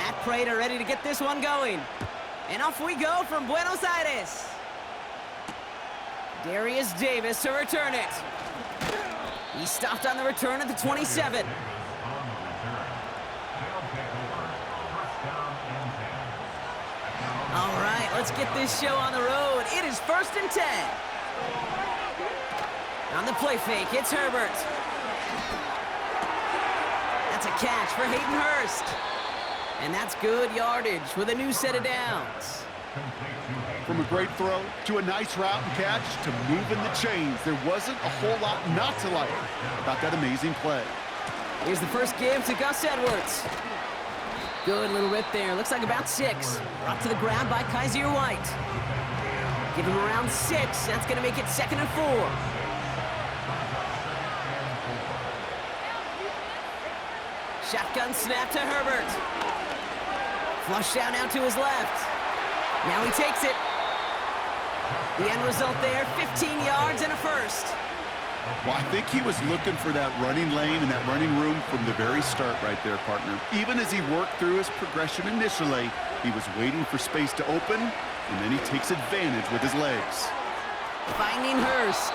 Matt Prater ready to get this one going. And off we go from Buenos Aires. Darius Davis to return it. He stopped on the return at the 27. All right, let's get this show on the road. It is 1st and 10. On the play fake, it's Herbert. That's a catch for Hayden Hurst. And that's good yardage with a new set of downs. From a great throw to a nice route and catch to moving the chains, there wasn't a whole lot not to like about that amazing play. Here's the first give to Gus Edwards. Good little rip there. Looks like about 6. Brought to the ground by Kaiser White. Give him around 6. That's going to make it 2nd and 4. Shotgun snap to Herbert. Flush down out to his left. Now he takes it. The end result there, 15 yards and a first. Well, I think he was looking for that running lane and that running room from the very start right there, partner. Even as he worked through his progression initially, he was waiting for space to open, and then he takes advantage with his legs. Finding Hurst.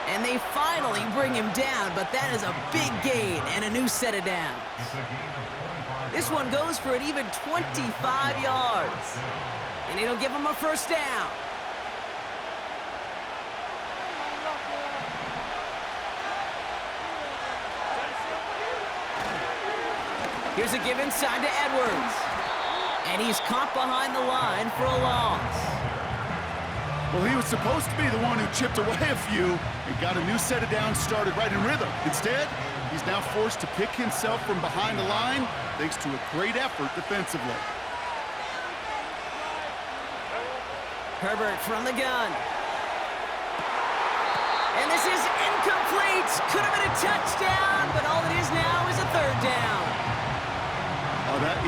And they finally bring him down, but that is a big gain and a new set of downs. This one goes for an even 25 yards. And it'll give him a first down. Here's a give inside to Edwards. And he's caught behind the line for a loss. Well, he was supposed to be the one who chipped away a few and got a new set of downs started right in rhythm. Instead, he's now forced to pick himself from behind the line thanks to a great effort defensively. Herbert from the gun. And this is incomplete. Could have been a touchdown, but all it is now is a 3rd down. Oh, that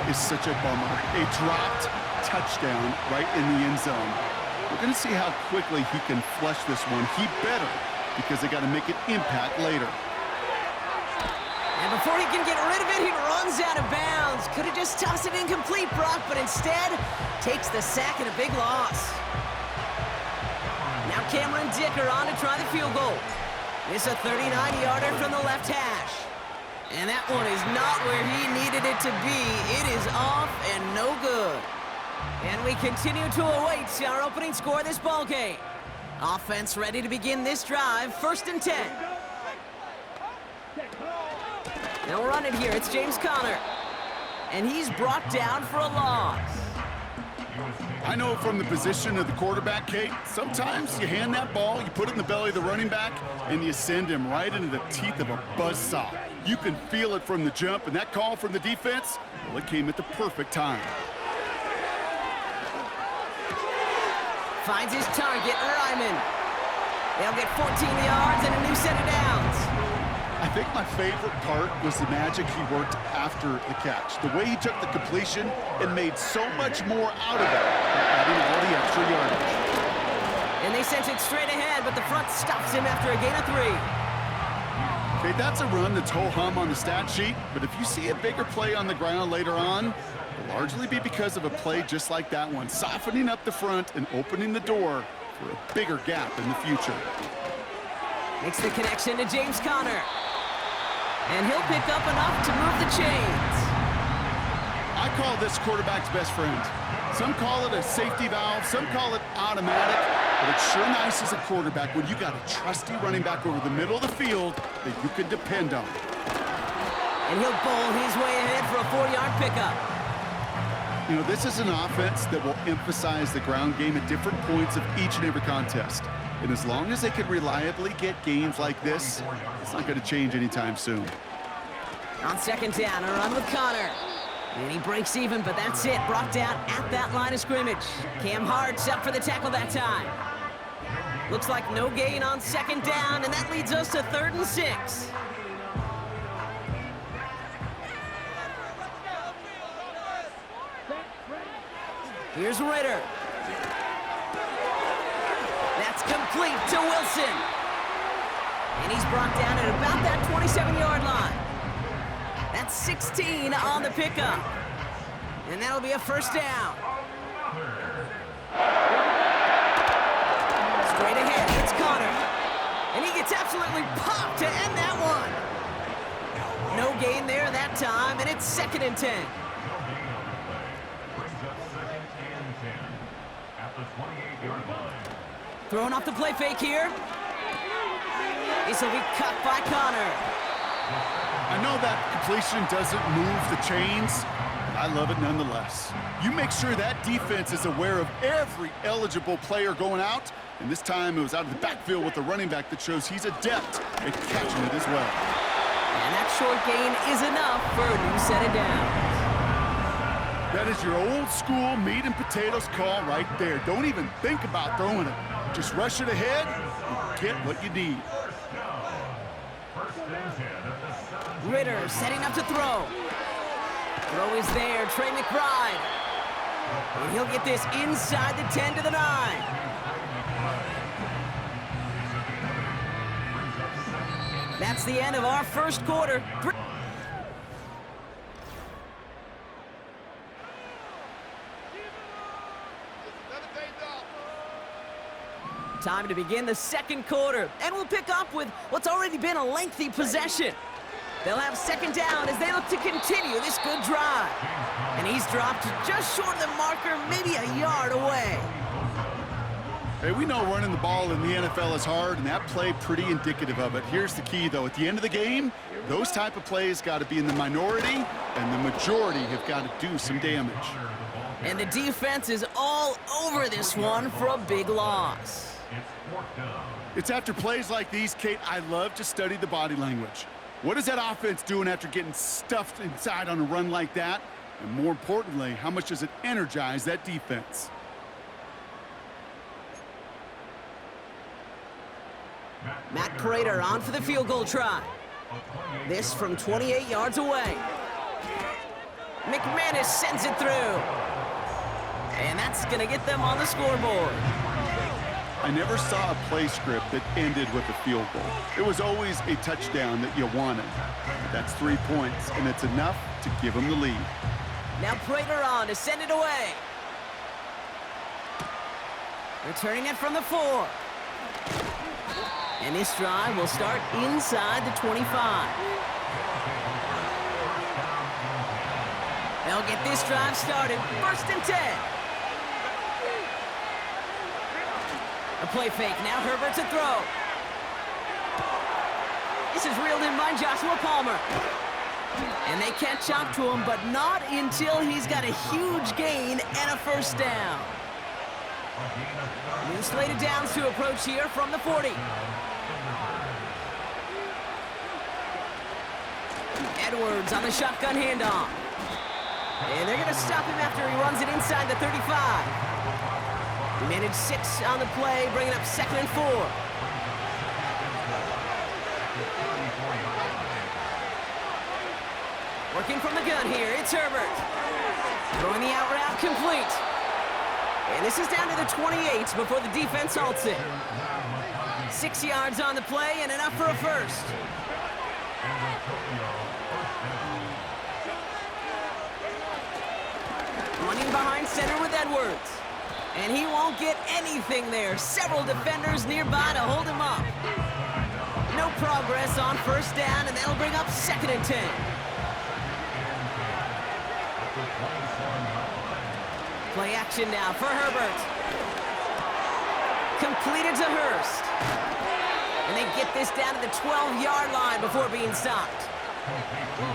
is such a bummer. A dropped touchdown right in the end zone. We're going to see how quickly he can flush this one. He better, because they got to make an impact later. And before he can get rid of it, he runs out of bounds. Could have just tossed it incomplete, Brock, but instead takes the sack and a big loss. Now Cameron Dicker on to try the field goal. It's a 39-yarder from the left hash. And that one is not where he needed it to be. It is off and no good. And we continue to await our opening score of this ball game. Offense ready to begin this drive, 1st and 10. Now we'll run it here. It's James Conner. And he's brought down for a loss. I know from the position of the quarterback, Kate, sometimes you hand that ball, you put it in the belly of the running back, and you send him right into the teeth of a buzzsaw. You can feel it from the jump, and that call from the defense, well, it came at the perfect time. Finds his target, Ryman. They'll get 14 yards and a new set of downs. I think my favorite part was the magic he worked after the catch. The way he took the completion and made so much more out of it by adding all the extra yardage. And they sent it straight ahead, but the front stops him after a gain of 3. Okay, that's a run that's ho-hum on the stat sheet, but if you see a bigger play on the ground later on, it'll largely be because of a play just like that one, softening up the front and opening the door for a bigger gap in the future. Makes the connection to James Conner. And he'll pick up enough to move the chains. I call this quarterback's best friend. Some call it a safety valve, some call it automatic, but it's sure nice as a quarterback when you got a trusty running back over the middle of the field that you can depend on. And he'll bowl his way ahead for a 4-yard pickup. You know, this is an offense that will emphasize the ground game at different points of each and every contest. And as long as they can reliably get gains like this, it's not going to change anytime soon. On 2nd down, a run with Conner. And he breaks even, but that's it. Brought down at that line of scrimmage. Cam Hart's up for the tackle that time. Looks like no gain on 2nd down, and that leads us to 3rd and 6. Here's Ritter. That's complete to Wilson. And he's brought down at about that 27-yard line. That's That's 16 on the pickup. And that'll be a first down. Straight ahead, it's Connor. And he gets absolutely popped to end that one. No gain there that time, and it's 2nd and 10. Throwing off the play fake here. This will be cut by Connor. I know that completion doesn't move the chains, but I love it nonetheless. You make sure that defense is aware of every eligible player going out, and this time it was out of the backfield with the running back that shows he's adept at catching it as well. And that short gain is enough for a new set of downs. That is your old school meat and potatoes call right there. Don't even think about throwing it. Just rush it ahead and get what you need. Ritter setting up to throw. Throw is there, Trey McBride. And he'll get this inside the 10 to the 9. That's the end of our first quarter. Time to begin the second quarter, and we'll pick up with what's already been a lengthy possession. They'll have 2nd down as they look to continue this good drive. And he's dropped just short of the marker, maybe a yard away. Hey, we know running the ball in the NFL is hard, and that play pretty indicative of it. Here's the key, though. At the end of the game, those type of plays got to be in the minority, and the majority have got to do some damage. And the defense is all over this one for a big loss. It's after plays like these, Kate, I love to study the body language. What is that offense doing after getting stuffed inside on a run like that? And more importantly, how much does it energize that defense? Matt Prater on for the field goal try. This from 28 yards away. McManus sends it through. And that's going to get them on the scoreboard. I never saw a play script that ended with a field goal. It was always a touchdown that you wanted. But that's 3 points, and it's enough to give them the lead. Now Prater on to send it away. Returning it from the 4. And this drive will start inside the 25. They'll get this drive started. 1st and 10. A play fake, now Herbert to throw. This is reeled in by Joshua Palmer. And they catch up to him, but not until he's got a huge gain and a first down. New slate of downs to approach here from the 40. Edwards on the shotgun handoff. And they're going to stop him after he runs it inside the 35. He managed 6 on the play, bringing up 2nd and 4. Working from the gun here, it's Herbert. Throwing the out route complete. And this is down to the 28 before the defense halts it. 6 yards on the play and enough for a first. Running behind center with Edwards. And he won't get anything there. Several defenders nearby to hold him up. No progress on first down, and that'll bring up 2nd and 10. Play action now for Herbert. Completed to Hurst. And they get this down to the 12-yard line before being stopped.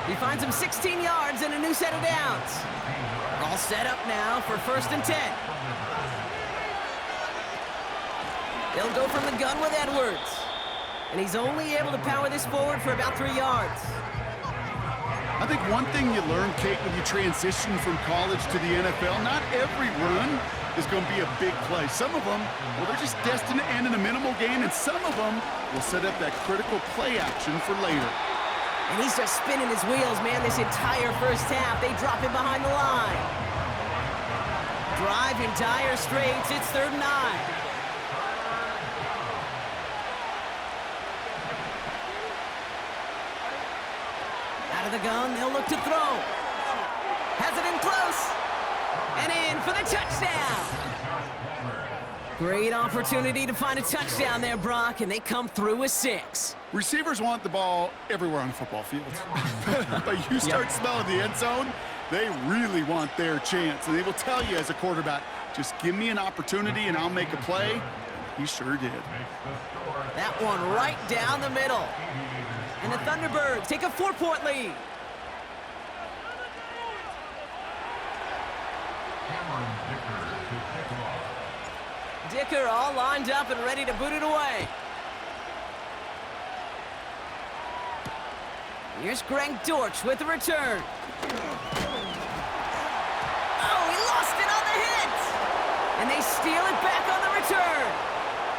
He finds him 16 yards and a new set of downs. All set up now for 1st and 10. They'll go from the gun with Edwards. And he's only able to power this forward for about 3 yards. I think one thing you learn, Kate, when you transition from college to the NFL, not every run is going to be a big play. Some of them, well, they're just destined to end in a minimal gain, and some of them will set up that critical play action for later. And he's just spinning his wheels, man, this entire first half. They drop him behind the line. Drive in dire straits. It's 3rd and 9. the gun, they'll look to throw. Has it in close. And in for the touchdown. Great opportunity to find a touchdown there, Brock, and they come through with 6. Receivers want the ball everywhere on the football field. But you start smelling the end zone, they really want their chance. And they will tell you as a quarterback, just give me an opportunity and I'll make a play. He sure did. That one right down the middle. And the Thunderbirds take a 4-point lead. Dicker all lined up and ready to boot it away. Here's Greg Dortch with the return. Oh, he lost it on the hit! And they steal it back on the return.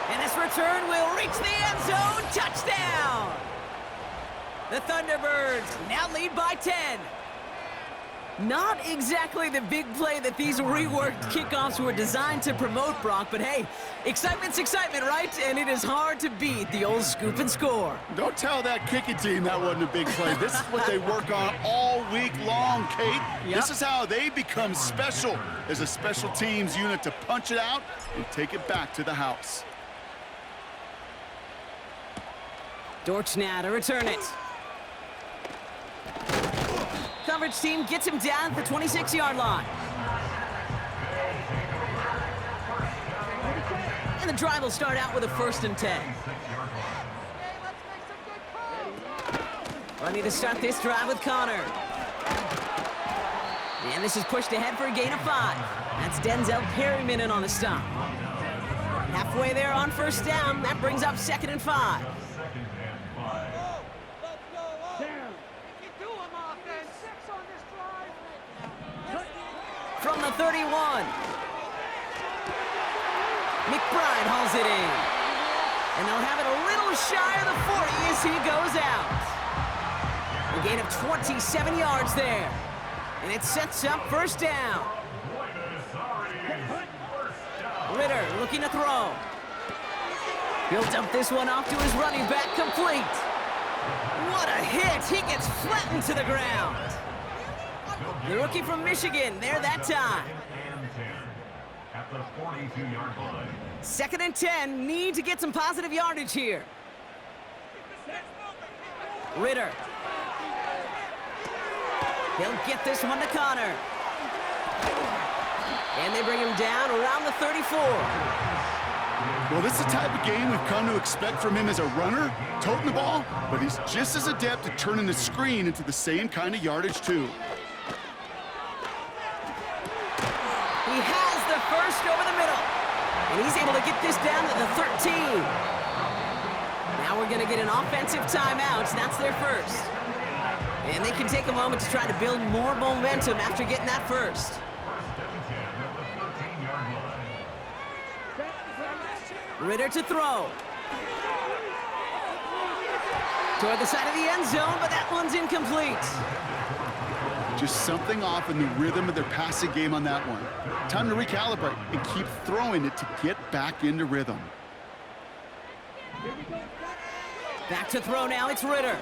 And this return will reach the end zone. Touchdown! The Thunderbirds now lead by 10. Not exactly the big play that these reworked kickoffs were designed to promote, Brock, but hey, excitement's excitement, right? And it is hard to beat the old scoop and score. Don't tell that kicking team that wasn't a big play. This is what they work on all week long, Kate. Yep. This is how they become special as a special teams unit to punch it out and take it back to the house. Dortch now to return it. Coverage team gets him down at the 26-yard line. And the drive will start out with a 1st and 10. Ready to start this drive with Connor. And this is pushed ahead for a gain of 5. That's Denzel Perryman in on the stop. Halfway there on 1st down. That brings up 2nd and 5. From the 31. McBride hauls it in. And they'll have it a little shy of the 40 as he goes out. A gain of 27 yards there. And it sets up 1st down. Ritter looking to throw. He'll dump this one off to his running back, complete. What a hit. He gets flattened to the ground. The rookie from Michigan, there that time. At the 42-yard line. 2nd and 10, need to get some positive yardage here. Ritter. He'll get this one to Connor. And they bring him down around the 34. Well, this is the type of game we've come to expect from him as a runner, toting the ball, but he's just as adept at turning the screen into the same kind of yardage, too. He has the 1st over the middle. And he's able to get this down to the 13. Now we're going to get an offensive timeout. That's their 1st. And they can take a moment to try to build more momentum after getting that 1st. Ritter to throw. Toward the side of the end zone, but that one's incomplete. Just something off in the rhythm of their passing game on that one. Time to recalibrate and keep throwing it to get back into rhythm. Back to throw now, it's Ritter.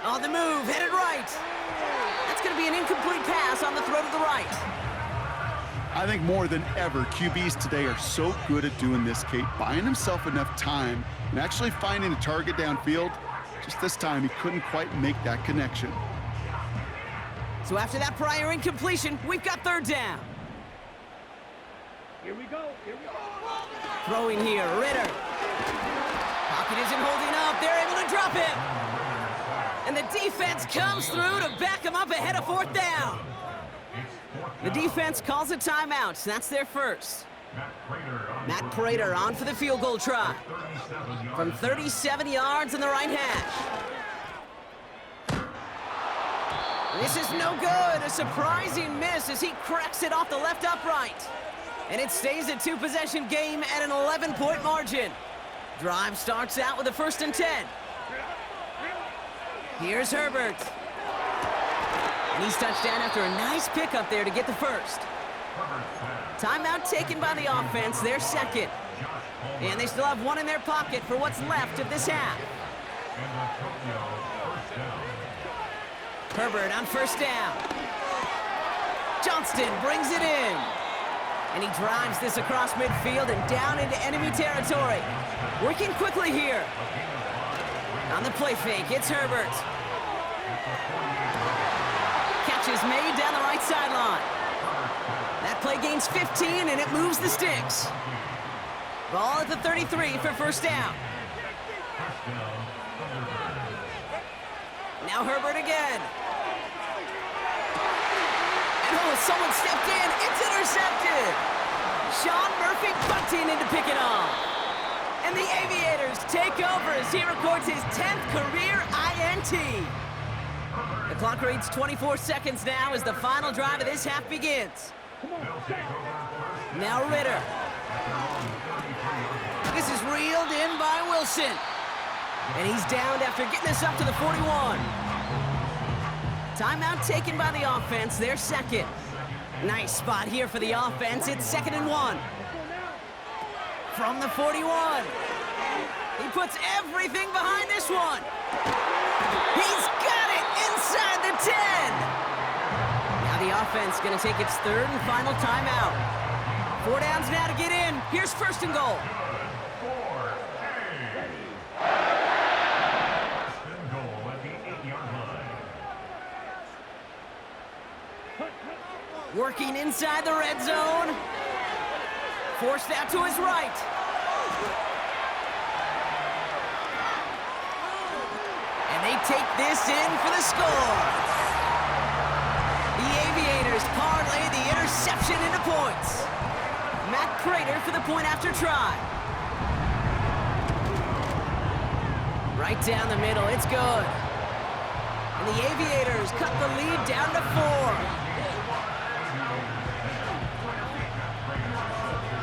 On the move, headed right. That's going to be an incomplete pass on the throw to the right. I think more than ever, QBs today are so good at doing this, Kate, buying himself enough time and actually finding a target downfield. Just this time, he couldn't quite make that connection. So after that prior incompletion, we've got 3rd down. Here we go. Throwing here, Ritter. Pocket isn't holding up. They're able to drop him. And the defense comes through to back him up ahead of 4th down. The defense calls a timeout. That's their 1st. Matt Prater on for the field goal try. From 37 yards in the right hash. This is no good. A surprising miss as he cracks it off the left upright. And it stays a 2-possession game at an 11-point margin. Drive starts out with a 1st and 10. Here's Herbert. And he's touched down after a nice pickup there to get the 1st. Timeout taken by the offense, their 2nd. And they still have one in their pocket for what's left of this half. Herbert on first down. Johnston brings it in. And he drives this across midfield and down into enemy territory. Working quickly here. On the play fake, it's Herbert. Catch is made down the right sideline. That play gains 15 and it moves the sticks. Ball at the 33 for first down. Now Herbert again. And oh, someone stepped in. It's intercepted. Sean Murphy bunting in to pick it off. And the Aviators take over as he records his 10th career INT. The clock reads 24 seconds now as the final drive of this half begins. Now Ritter. This is reeled in by Wilson. And he's downed after getting this up to the 41. Timeout taken by the offense, their second. Nice spot here for the offense. It's 2nd and 1. From the 41. He puts everything behind this one. He's got it inside the 10. Now the offense going to take its 3rd and final timeout. 4 downs now to get in. Here's 1st and goal. Working inside the red zone. Forced out to his right. And they take this in for the score. The Aviators parlay the interception into points. Matt Prater for the point after try. Right down the middle, it's good. And the Aviators cut the lead down to 4.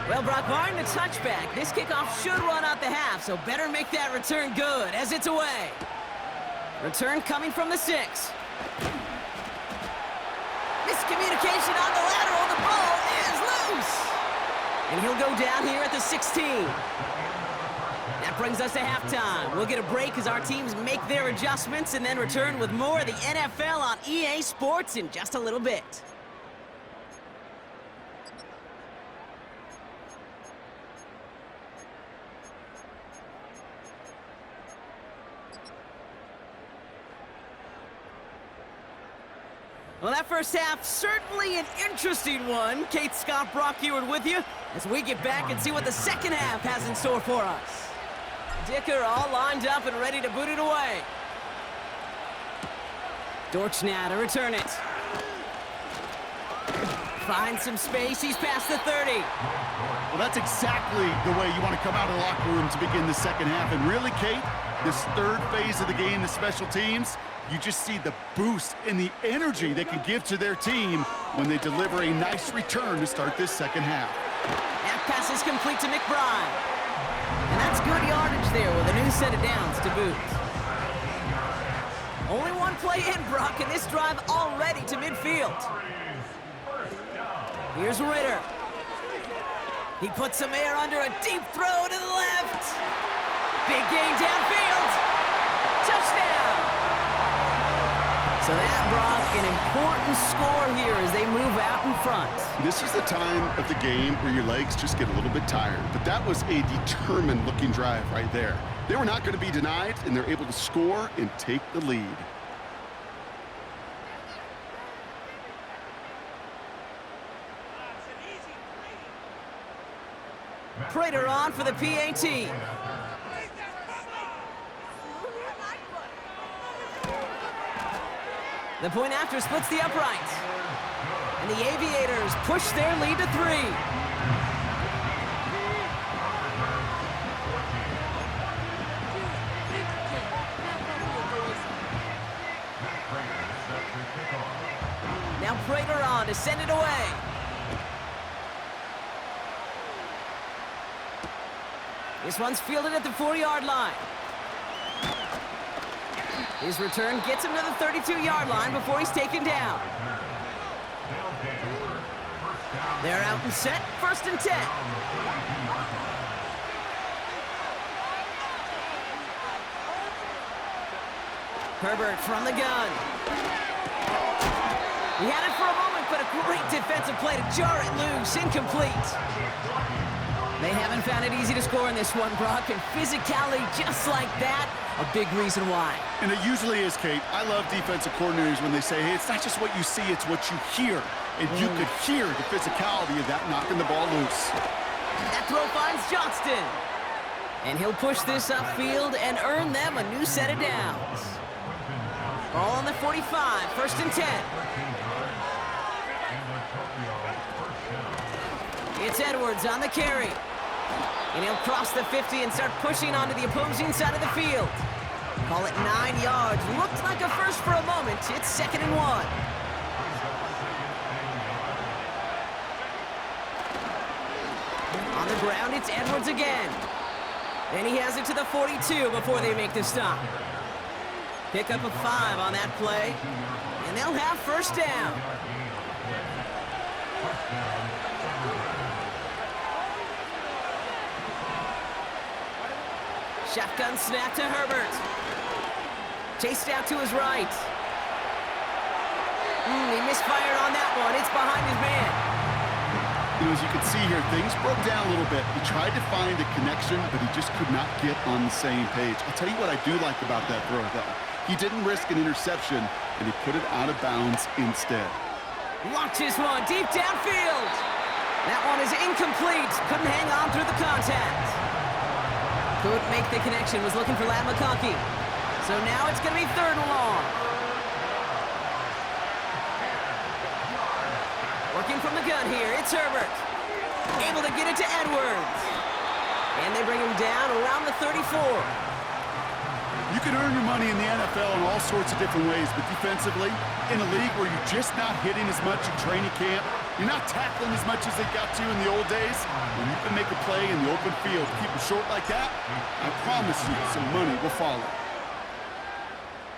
Well, Brock, barring the touchback, this kickoff should run out the half, so better make that return good as it's away. Return coming from the 6. Miscommunication on the lateral. The ball is loose. And he'll go down here at the 16. That brings us to halftime. We'll get a break as our teams make their adjustments and then return with more of the NFL on EA Sports in just a little bit. Well, that first half, certainly an interesting one. Kate Scott, Brock Eward with you as we get back and see what the second half has in store for us. Dicker all lined up and ready to boot it away. Dortch now to return it. Finds some space, he's past the 30. Well, that's exactly the way you want to come out of the locker room to begin the second half. And really, Kate, this 3rd phase of the game, the special teams, you just see the boost and the energy they can give to their team when they deliver a nice return to start this second half. That pass is complete to McBride. And that's good yardage there with a new set of downs to boot. Only one play in, Brock, and this drive already to midfield. Here's Ritter. He puts some air under a deep throw to the left. Big gain downfield. Touchdown. So that, Brock, an important score here as they move out in front. This is the time of the game where your legs just get a little bit tired, but that was a determined-looking drive right there. They were not going to be denied, and they're able to score and take the lead. Prater on for the PAT. The point after splits the uprights. And the Aviators push their lead to 3. Now Prater on to send it away. This one's fielded at the 4-yard line. His return gets him to the 32-yard line before he's taken down. They're out and set, 1st and 10. Herbert from the gun. He had it for a moment, but a great defensive play to jar it loose. Incomplete. They haven't found it easy to score in this one, Brock, and physicality just like that, a big reason why. And it usually is, Kate. I love defensive coordinators when they say, hey, it's not just what you see, it's what you hear. And you could hear the physicality of that knocking the ball loose. That throw finds Johnston. And he'll push this upfield and earn them a new set of downs. Ball on the 45, 1st and 10. It's Edwards on the carry. And he'll cross the 50 and start pushing onto the opposing side of the field. Call it 9 yards. Looked like a first for a moment. It's 2nd and 1. On the ground, it's Edwards again. And he has it to the 42 before they make the stop. Pick up a 5 on that play. And they'll have 1st down. Shotgun snap to Herbert. Chased out to his right. He misfired on that one. It's behind his man. As you can see here, things broke down a little bit. He tried to find a connection, but he just could not get on the same page. I'll tell you what I do like about that throw, though. He didn't risk an interception, and he put it out of bounds instead. Launches one deep downfield. That one is incomplete. Couldn't hang on through the contact. Couldn't make the connection. Was looking for Ladd McConkey. So now it's going to be 3rd and long. Working from the gun here, it's Herbert. Able to get it to Edwards. And they bring him down around the 34. You can earn your money in the NFL in all sorts of different ways, but defensively, in a league where you're just not hitting as much in training camp, you're not tackling as much as they got to in the old days, when you can make a play in the open field, keep it short like that, I promise you some money will follow.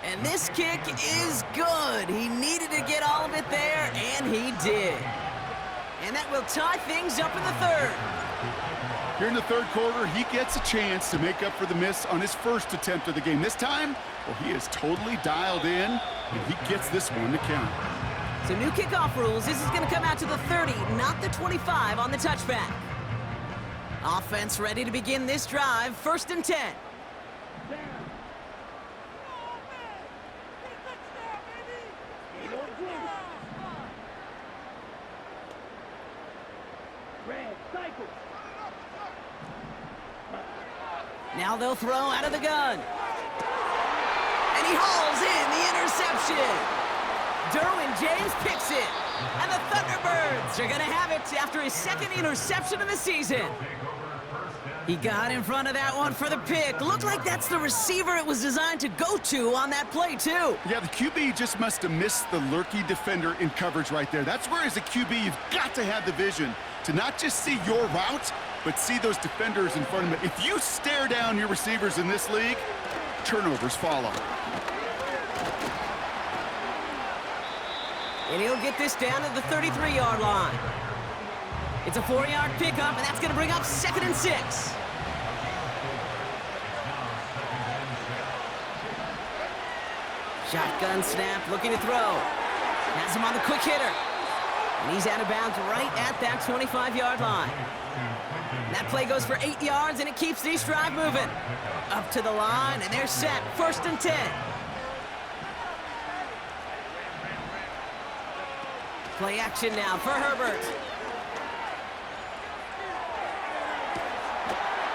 And this kick is good. He needed to get all of it there, and he did. And that will tie things up in the 3rd. Here in the 3rd quarter, he gets a chance to make up for the miss on his first attempt of the game. This time, well, he is totally dialed in, and he gets this one to count. So new kickoff rules. This is going to come out to the 30, not the 25 on the touchback. Offense ready to begin this drive. 1st and 10. Now they'll throw out of the gun. And he hauls in the interception. Derwin James picks it. And the Thunderbirds are going to have it after his 2nd interception of the season. He got in front of that one for the pick. Looked like that's the receiver it was designed to go to on that play, too. Yeah, the QB just must have missed the lurky defender in coverage right there. That's where, as a QB, you've got to have the vision to not just see your route, but see those defenders in front of it. If you stare down your receivers in this league, turnovers follow. And he'll get this down to the 33-yard line. It's a 4-yard pickup, and that's going to bring up 2nd and 6. Shotgun snap, looking to throw. Has him on the quick hitter. And he's out of bounds right at that 25-yard line. That play goes for 8 yards, and it keeps this drive moving. Up to the line, and they're set. 1st and 10. Play action now for Herbert.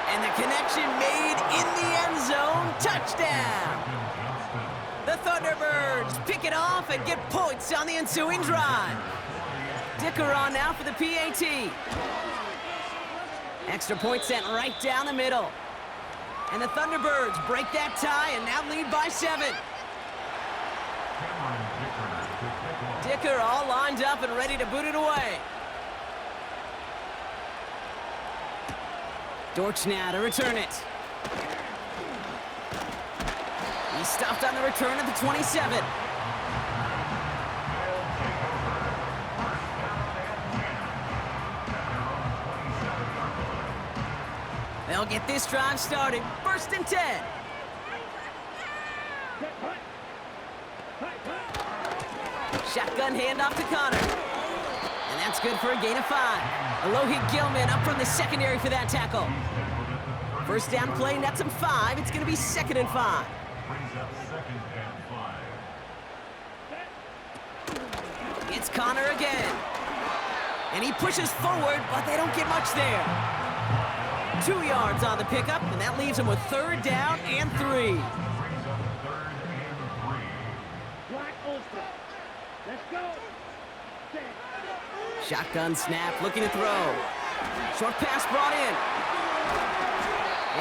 And the connection made in the end zone. Touchdown! The Thunderbirds pick it off and get points on the ensuing drive. Dicker on now for the PAT. Extra point sent right down the middle. And the Thunderbirds break that tie and now lead by 7. Dicker all lined up and ready to boot it away. Dortch now to return it. He's stopped on the return at the 27. They'll get this drive started. 1st and 10. Shotgun handoff to Connor. And that's good for a gain of 5. Alohi Gilman up from the secondary for that tackle. First down play, nets him 5. It's going to be 2nd and 5. It's Connor again. And he pushes forward, but they don't get much there. 2 yards on the pickup, and that leaves him with 3rd down and 3. Shotgun snap, looking to throw. Short pass brought in.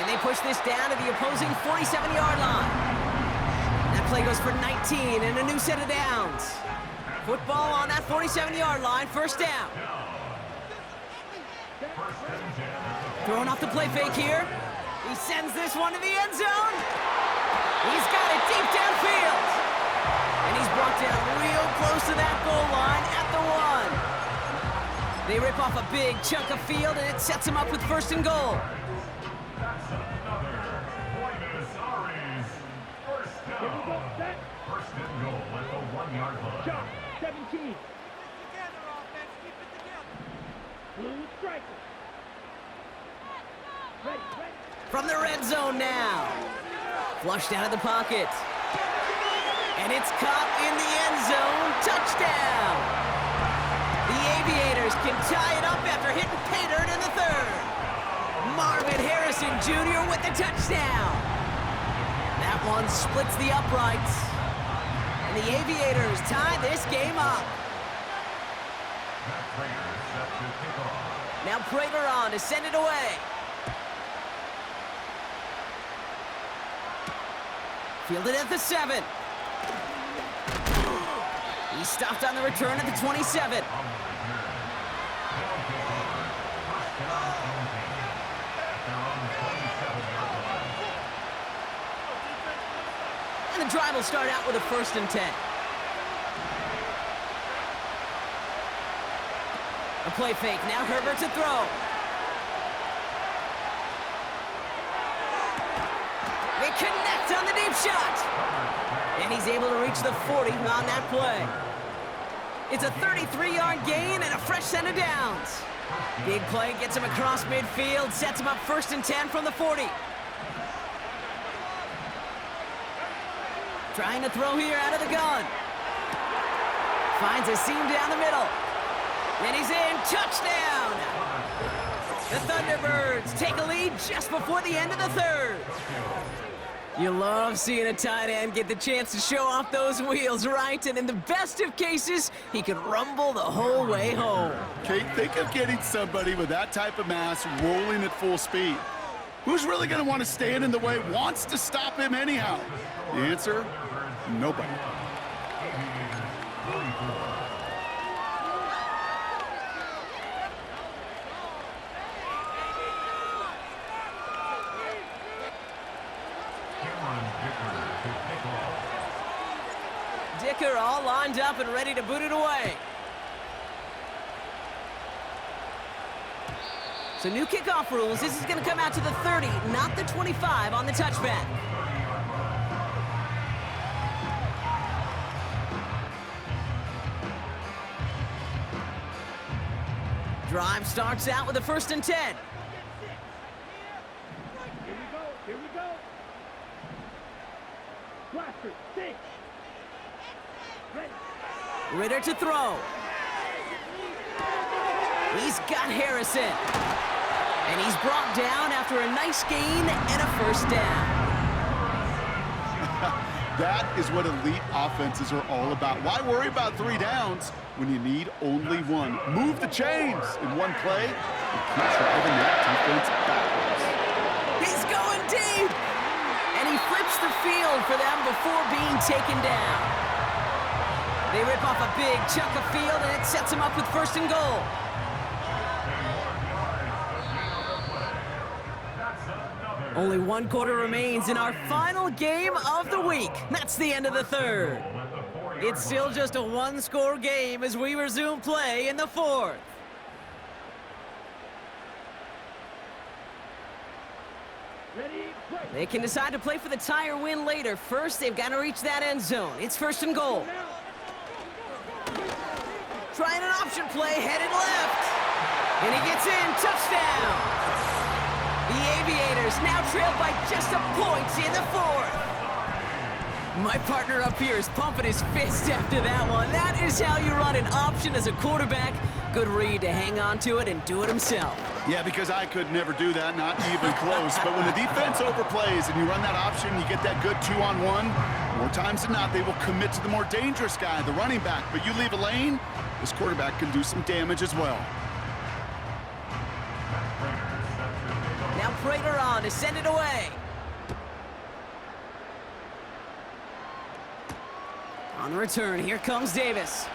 And they push this down to the opposing 47-yard line. That play goes for 19 and a new set of downs. Football on that 47-yard line, 1st down. Throwing off the play fake here. He sends this one to the end zone. He's got it deep downfield. And he's brought down real close to that goal line at the 1. They rip off a big chunk of field, and it sets him up with 1st and goal. First and goal at the 1-yard line. Shot, 17. Together, offense. Keep it together. Blue striker. Ready. From the red zone now. Flushed out of the pocket. And it's caught in the end zone. Touchdown. The Aviators can tie it up after hitting pay dirt in the 3rd. Marvin Harrison Jr. with the touchdown. That one splits the uprights. And the Aviators tie this game up. Now Prater on to send it away. Fielded at the 7. He stopped on the return at the 27. And the drive will start out with a 1st and 10. A play fake, now Herbert to throw. They connect on the deep shot. And he's able to reach the 40 on that play. It's a 33-yard gain and a fresh set of downs. Big play gets him across midfield, sets him up 1st and 10 from the 40. Trying to throw here out of the gun. Finds a seam down the middle. And he's in. Touchdown! The Thunderbirds take a lead just before the end of the 3rd. You love seeing a tight end get the chance to show off those wheels, right? And in the best of cases, he could rumble the whole way home. Kate, think of getting somebody with that type of mass rolling at full speed. Who's really going to want to stand in the way, wants to stop him anyhow? The answer, nobody. Dicker all lined up and ready to boot it away. So new kickoff rules. This is going to come out to the 30, not the 25 on the touchback. Drive starts out with a 1st and 10. Here we go. Blaster, 6. Ready. Ritter to throw. He's got Harrison. And he's brought down after a nice gain and a 1st down. That is what elite offenses are all about. Why worry about 3 downs when you need only 1? Move the chains in one play and keep driving that defense backwards. He's going deep! And he flips the field for them before being taken down. They rip off a big chunk of field, and it sets him up with 1st and goal. Only 1 quarter remains in our final game of the week. That's the end of the 3rd. It's still just a 1-score game as we resume play in the 4th. Ready, play. They can decide to play for the tie or win later. First, they've got to reach that end zone. It's 1st and goal. Trying an option play, headed left. And he gets in, touchdown. The Aviators now trail by just a point in the fourth. My partner up here is pumping his fist after that one. That is how you run an option as a quarterback. Good read to hang on to it and do it himself. Yeah, because I could never do that, not even close. But when the defense overplays and you run that option, you get that good 2-on-1, more times than not, they will commit to the more dangerous guy, the running back. But you leave a lane, this quarterback can do some damage as well. Now Prater on to send it away. On the return, here comes Davis.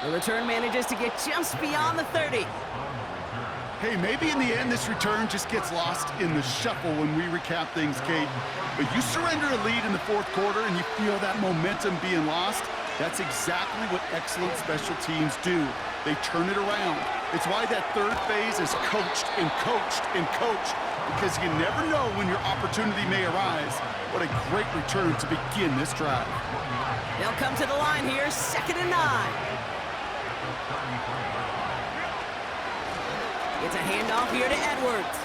The return manages to get just beyond the 30. Hey, maybe in the end this return just gets lost in the shuffle when we recap things, Kate. But you surrender a lead in the fourth quarter and you feel that momentum being lost. That's exactly what excellent special teams do. They turn it around. It's why that third phase is coached and coached and coached, because you never know when your opportunity may arise. What a great return to begin this drive. They'll come to the line here, 2nd and 9. It's a handoff here to Edwards.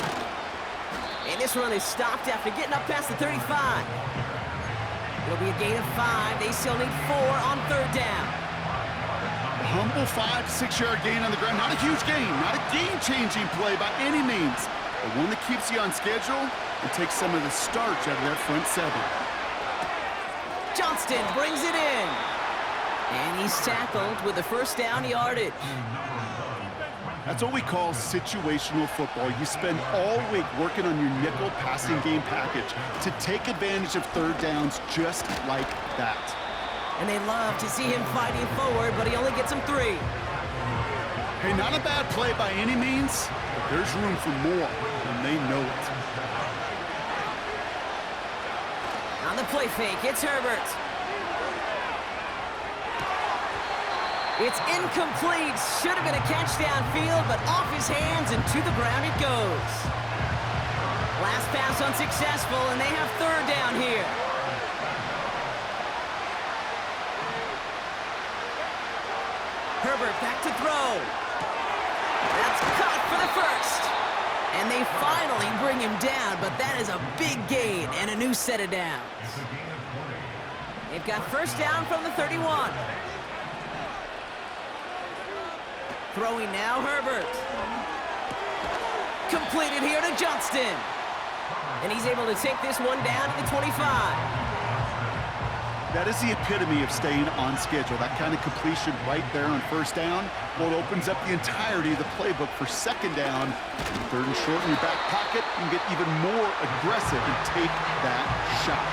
And this run is stopped after getting up past the 35. It'll be a gain of 5. They still need 4 on 3rd down. A humble 5 to 6 yard gain on the ground. Not a huge gain, not a game-changing play by any means, but one that keeps you on schedule and takes some of the starch out of that front 7. Johnston brings it in. And he's tackled with the 1st down yardage. That's what we call situational football. You spend all week working on your nickel passing game package to take advantage of 3rd downs just like that. And they love to see him fighting forward, but he only gets him 3. Hey, not a bad play by any means, but there's room for more, and they know it. On the play fake, it's Herbert. It's incomplete. Should have been a catch downfield, but off his hands and to the ground it goes. Last pass unsuccessful, and they have 3rd down here. Herbert back to throw. That's caught for the 1st. And they finally bring him down, but that is a big gain and a new set of downs. They've got 1st down from the 31. Throwing now, Herbert. Completed here to Johnston. And he's able to take this one down to the 25. That is the epitome of staying on schedule. That kind of completion right there on 1st down. Well, it opens up the entirety of the playbook for 2nd down. 3rd and short in your back pocket. You can get even more aggressive and take that shot.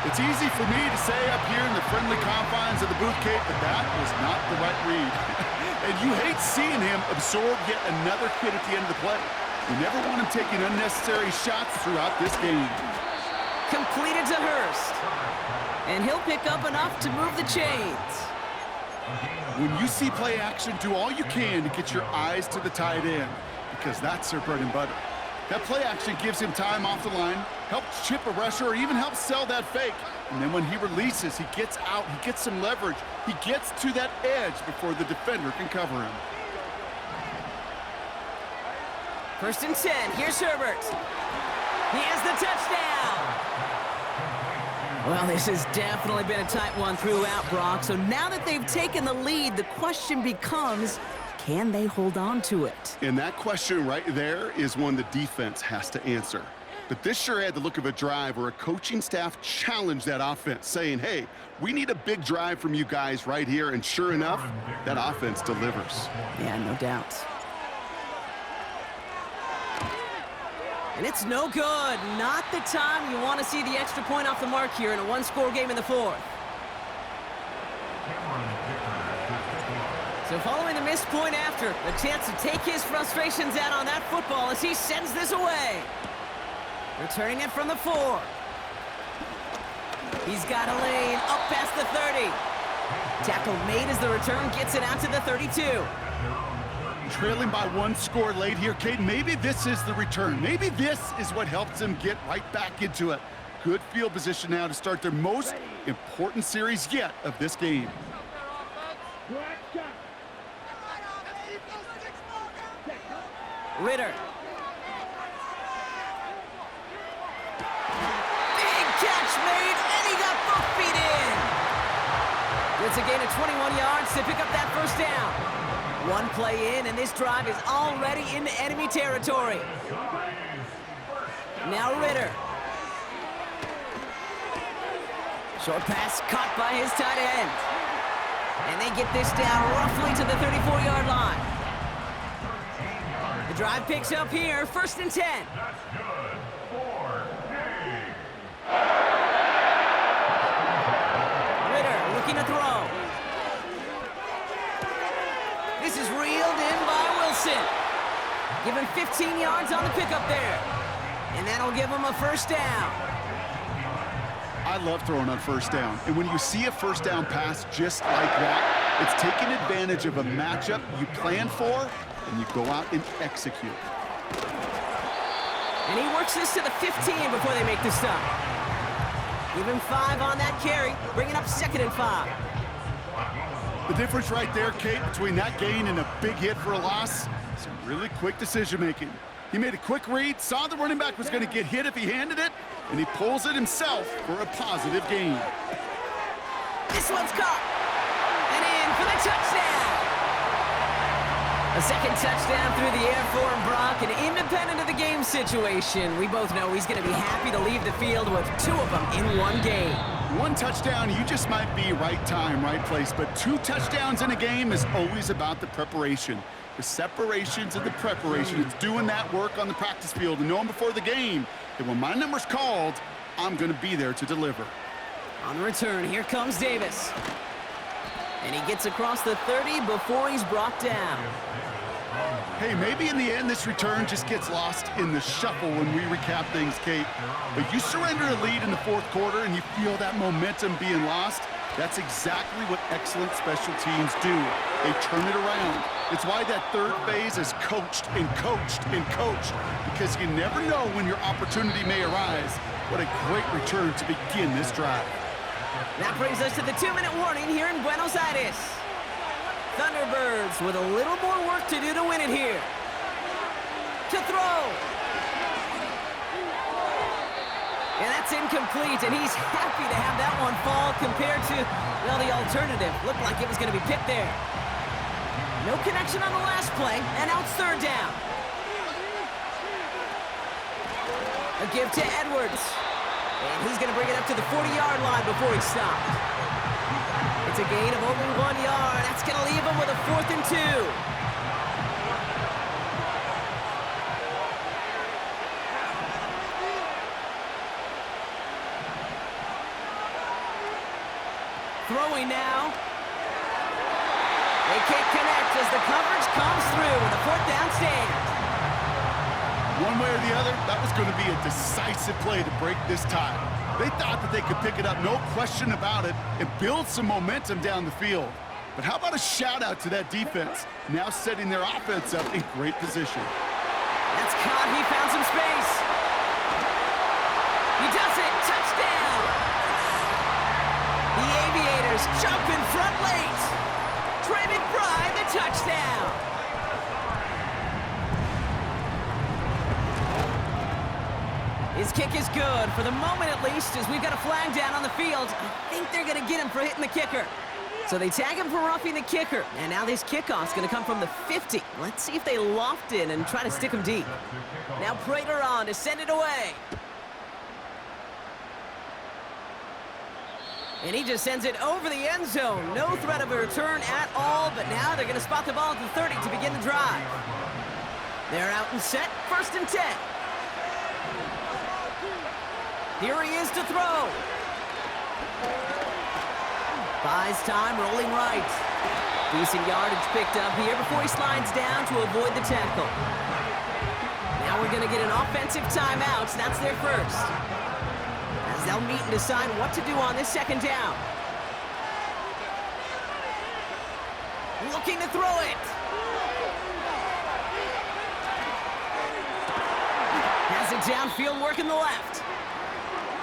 It's easy for me to say up here in the friendly confines of the booth, Kate, but that was not the right read. And you hate seeing him absorb yet another hit at the end of the play. You never want him taking unnecessary shots throughout this game. Completed to Hurst. And he'll pick up enough to move the chains. When you see play action, do all you can to get your eyes to the tight end, because that's their bread and butter. That play action gives him time off the line, helps chip a rusher, or even helps sell that fake. And then when he releases, he gets out, he gets some leverage. He gets to that edge before the defender can cover him. 1st and 10, here's Herbert. He has the touchdown. Well, this has definitely been a tight one throughout, Brock. So now that they've taken the lead, the question becomes, can they hold on to it? And that question right there is one the defense has to answer. But this sure had the look of a drive where a coaching staff challenged that offense, saying, hey, we need a big drive from you guys right here. And sure enough, that offense delivers. Yeah, no doubt. And it's no good. Not the time you want to see the extra point off the mark here in a 1-score game in the 4th. So following the missed point after, the chance to take his frustrations out on that football as he sends this away. Returning it from the 4. He's got a lane up past the 30. Tackle made as the return gets it out to the 32. Trailing by 1 score late here, Kate. Maybe this is the return. Maybe this is what helps them get right back into it. Good field position now to start their most important series yet of this game. Ritter. Big catch made, and he got both feet in. It's a gain of 21 yards to pick up that first down. One play in, and this drive is already into enemy territory. Now Ritter. Short pass caught by his tight end. And they get this down roughly to the 34-yard line. The drive picks up here, 1st and 10. That's good. 4-8. Ritter looking to throw. This is reeled in by Wilson. Give him 15 yards on the pickup there. And that'll give him a first down. I love throwing on first down. And when you see a first down pass just like that, it's taking advantage of a matchup you plan for, and you go out and execute. And he works this to the 15 before they make the stop. Give him 5 on that carry, bringing up 2nd and 5. The difference right there, Kate, between that gain and a big hit for a loss, some really quick decision-making. He made a quick read, saw the running back was going to get hit if he handed it, and he pulls it himself for a positive gain. This one's caught. And in for the touchdown. A second touchdown through the air for Brock, and independent of the game situation, we both know he's going to be happy to leave the field with 2 of them in one game. 1 touchdown, you just might be right time, right place, but 2 touchdowns in a game is always about the preparation. The separations and the preparation. It's doing that work on the practice field and knowing before the game that when my number's called, I'm going to be there to deliver. On the return, here comes Davis. And he gets across the 30 before he's brought down. Hey, maybe in the end this return just gets lost in the shuffle when we recap things, Kate. But you surrender a lead in the 4th quarter and you feel that momentum being lost. That's exactly what excellent special teams do. They turn it around. It's why that 3rd phase is coached and coached and coached, because you never know when your opportunity may arise. What a great return to begin this drive. That brings us to the 2-minute warning here in Buenos Aires. Thunderbirds with a little more work to do to win it here. To throw. And that's incomplete, and he's happy to have that one fall compared to, well, the alternative. Looked like it was going to be picked there. No connection on the last play, and now it's 3rd down. A give to Edwards. And he's going to bring it up to the 40-yard line before he stopped. It's a gain of only 1 yard. That's going to leave him with a 4th and 2. Throwing now. They can't connect as the coverage comes through with a 4th down stand. One way or the other, that was going to be a decisive play to break this tie. They thought that they could pick it up, no question about it, and build some momentum down the field. But how about a shout-out to that defense, now setting their offense up in great position. That's caught. He found some space. He does it. Touchdown. The Aviators jump in front late. Trey McBride, the touchdown. His kick is good, for the moment at least, as we've got a flag down on the field. I think they're going to get him for hitting the kicker. So they tag him for roughing the kicker, and now this kickoff's going to come from the 50. Let's see if they loft in and try to stick him deep. Now Prater on to send it away. And he just sends it over the end zone. No threat of a return at all, but now they're going to spot the ball at the 30 to begin the drive. They're out and set, 1st and 10. Here he is to throw. Buys time, rolling right. Decent yardage picked up here before he slides down to avoid the tackle. Now we're going to get an offensive timeout. That's their first. As they'll meet and decide what to do on this 2nd down. Looking to throw it. Has it downfield, working the left.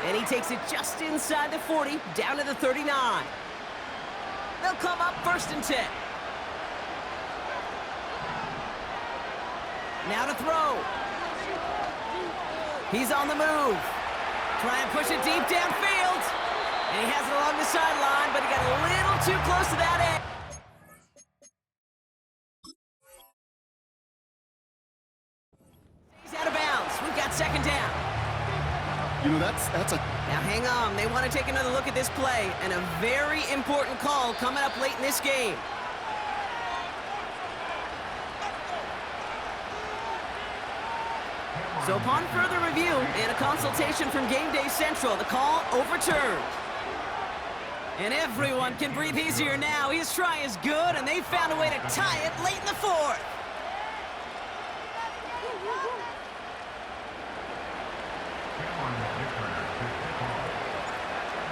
And he takes it just inside the 40, down to the 39. They'll they'll come up 1st and 10. Now to throw. He's on the move. Try and push it deep downfield. And he has it along the sideline, but he got a little too close to that edge. He's out of bounds. We've got 2nd down. You know, that's a... Now hang on. They want to take another look at this play, and a very important call coming up late in this game. So upon further review and a consultation from Game Day Central, the call overturned. And everyone can breathe easier now. His try is good, and they found a way to tie it late in the 4th.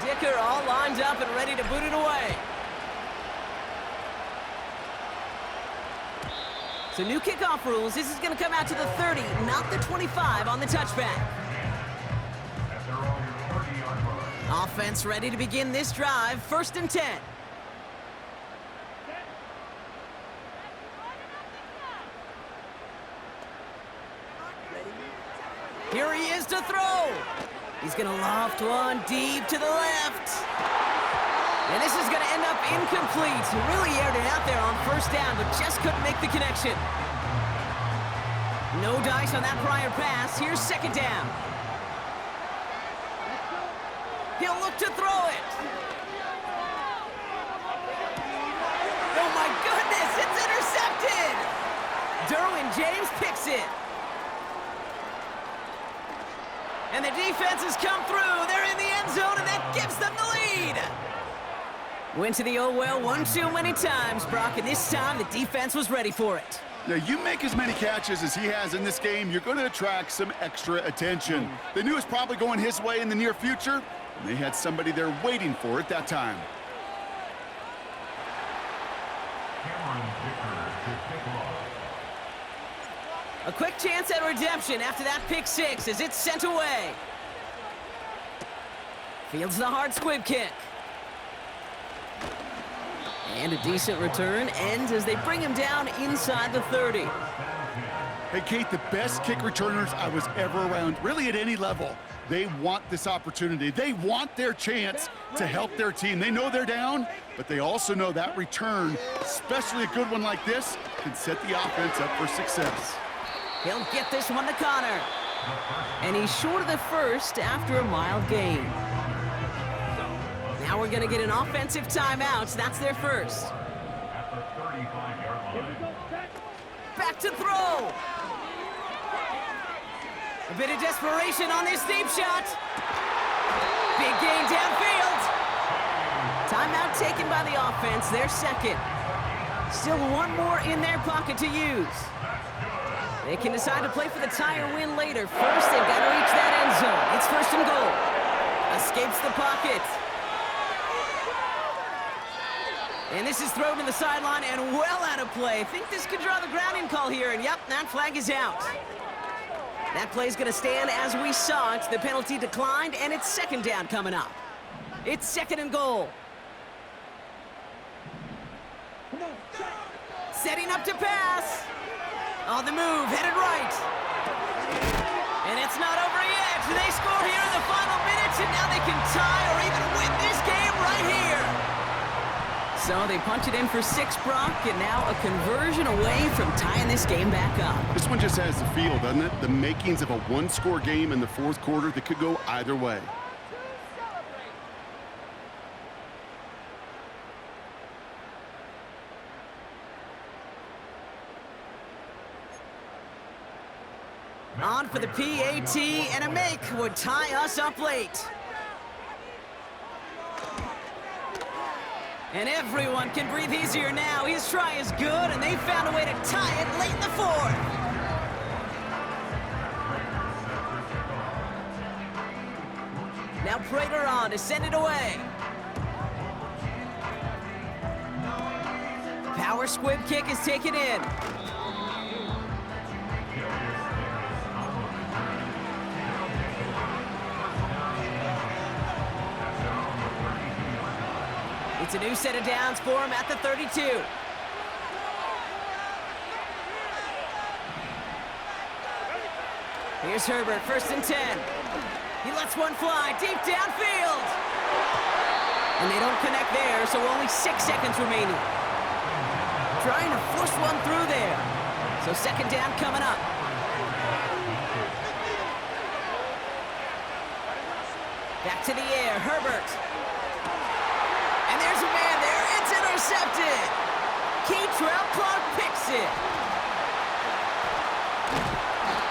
Dicker all lined up and ready to boot it away. So new kickoff rules. This is going to come out to the 30, not the 25 on the touchback. Offense ready to begin this drive. 1st and 10. Here he is to throw. He's going to loft one deep to the left. And this is going to end up incomplete. He really aired it out there on 1st down, but just couldn't make the connection. No dice on that prior pass. Here's 2nd down. He'll look to throw it. Oh my goodness, it's intercepted. Derwin James picks it. And the defense has come through. They're in the end zone, and that gives them the lead. Went to the old well one too many times, Brock, and this time the defense was ready for it. Now, you make as many catches as he has in this game, you're going to attract some extra attention. They knew it was probably going his way in the near future, and they had somebody there waiting for it that time. A quick chance at redemption after that pick 6 as it's sent away. Fields the hard squib kick. And a decent return ends as they bring him down inside the 30. Hey, Kate, the best kick returners I was ever around, really at any level, they want this opportunity. They want their chance to help their team. They know they're down, but they also know that return, especially a good one like this, can set the offense up for success. He'll get this one to Connor. And he's short of the 1st after a mild gain. Now we're going to get an offensive timeout. That's their 1st. Back to throw. A bit of desperation on this deep shot. Big gain downfield. Timeout taken by the offense. Their 2nd. Still one more in their pocket to use. They can decide to play for the tie or win later. First, they've got to reach that end zone. It's 1st and goal. Escapes the pocket. And this is thrown to the sideline and well out of play. I think this could draw the grounding call here, and yep, that flag is out. That play's going to stand as we saw it. The penalty declined, and it's 2nd down coming up. It's 2nd and goal. Setting up to pass. On the move, headed right. And it's not over yet. They score here in the final minutes, and now they can tie or even win this game right here. So they punch it in for 6, Brock, and now a conversion away from tying this game back up. This one just has the feel, doesn't it? The makings of a one-score game in the 4th quarter that could go either way. On for the PAT, and a make would tie us up late. And everyone can breathe easier now. His try is good, and they found a way to tie it late in the 4th. Now Prater on to send it away. Power squib kick is taken in. It's a new set of downs for him at the 32. Here's Herbert, 1st and 10. He lets one fly deep downfield. And they don't connect there, so only 6 seconds remaining. Trying to force one through there. So 2nd down coming up. Back to the air, Herbert. And there's a man there, it's intercepted. Kei'Trell Clark picks it.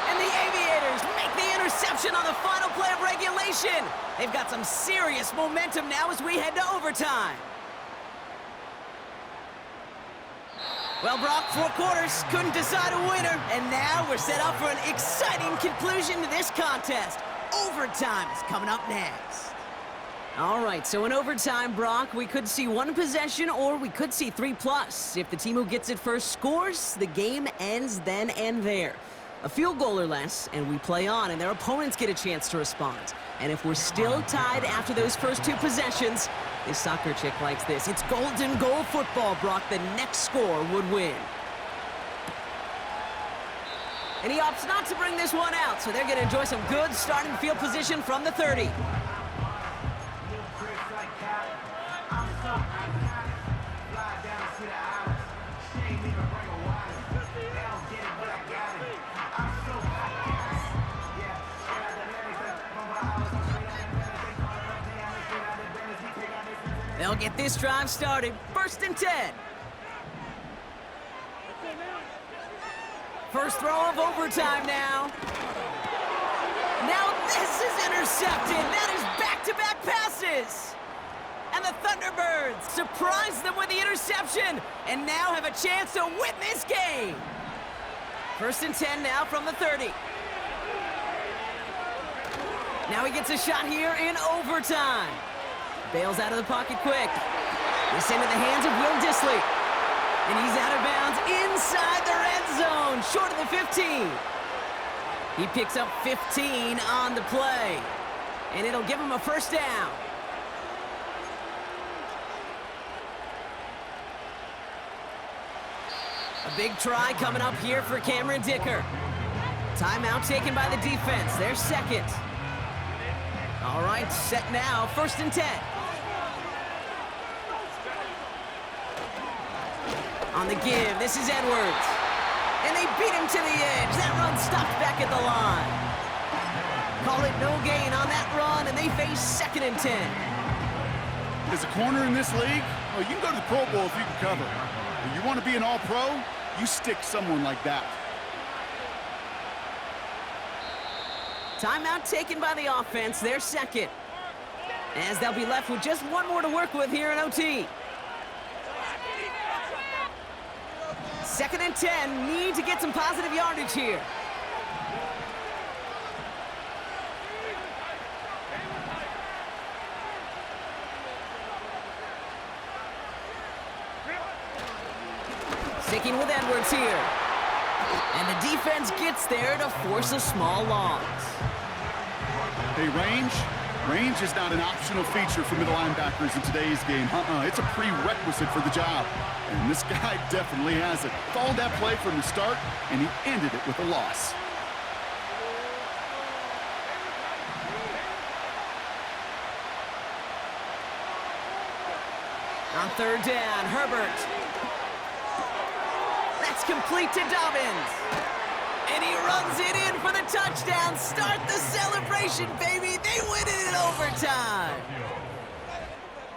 And the Aviators make the interception on the final play of regulation. They've got some serious momentum now as we head to overtime. Well, Brock, 4 quarters, couldn't decide a winner, and now we're set up for an exciting conclusion to this contest. Overtime is coming up next. All right, so in overtime, Brock, we could see 1 possession or we could see 3+. If the team who gets it first scores, the game ends then and there. A field goal or less, and we play on, and their opponents get a chance to respond. And if we're still tied after those first 2 possessions, this soccer chick likes this. It's golden goal football, Brock. The next score would win. And he opts not to bring this one out, so they're going to enjoy some good starting field position from the 30. They'll get this drive started. 1st and 10. First throw of overtime now. Now this is intercepted. That is back-to-back passes. And the Thunderbirds surprise them with the interception and now have a chance to win this game. 1st and 10 now from the 30. Now he gets a shot here in overtime. Bails out of the pocket quick. This into the hands of Will Dissly. And he's out of bounds inside the red zone, short of the 15. He picks up 15 on the play. And it'll give him a 1st down. A big try coming up here for Cameron Dicker. Timeout taken by the defense. Their 2nd. All right, set now, 1st and 10. On the give, this is Edwards. And they beat him to the edge. That run stopped back at the line. Call it no gain on that run, and they face 2nd and 10. As a corner in this league, well, you can go to the Pro Bowl if you can cover. If you want to be an all-pro, you stick someone like that. Timeout taken by the offense, their 2nd. As they'll be left with just 1 more to work with here in OT. 2nd and 10, need to get some positive yardage here. Sticking with Edwards here. And the defense gets there to force a small loss. Hey, range is not an optional feature for middle linebackers in today's game. It's a prerequisite for the job. And this guy definitely has it. Followed that play from the start, and he ended it with a loss. On 3rd down, Herbert. That's complete to Dobbins. And he runs it in for the touchdown. Start the celebration, baby. They win it in overtime.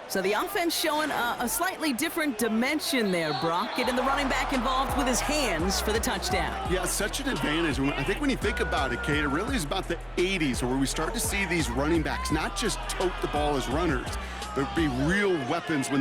So the offense showing a slightly different dimension there, Brock. Getting the running back involved with his hands for the touchdown. Yeah, such an advantage. I think when you think about it, Kate, it really is about the 80s where we start to see these running backs not just tote the ball as runners, but be real weapons when